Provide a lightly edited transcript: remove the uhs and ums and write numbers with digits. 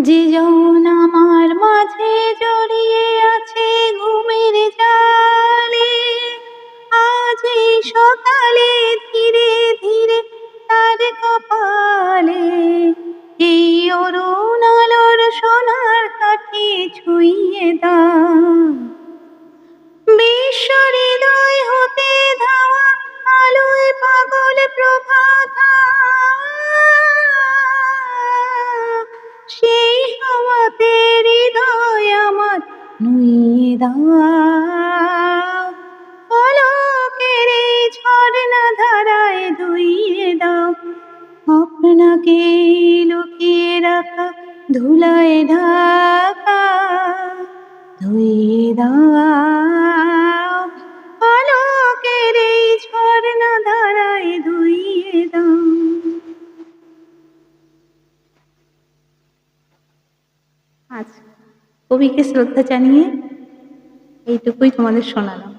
যে জন আমার মাঝে জড়িয়ে আছে ঘুমের জালে, আজ এই সকালে ধীরে ধীরে তার কপালে এই অরুণ আলোর সোনার কাঠি ছুঁইয়ে দাও। বিশ্ব হৃদয় হতে ধাওয়া আলোয় পাগল প্রভাতা, সেই হাওয়াতে হৃদয় আমার নুইয়ে দাও। পলকের এই ঝর্ণা ধারায় ধুইয়ে দাও আপনাকে লুকিয়ে রাখা ধুলায় ঢাকা, ধুইয়ে দাও পলকের এই ঝর্ণা ধারায় ধুইয়ে দাও। আজ কবিকে শ্রদ্ধা জানিয়ে এইটুকুই তোমাদের শোনালাম।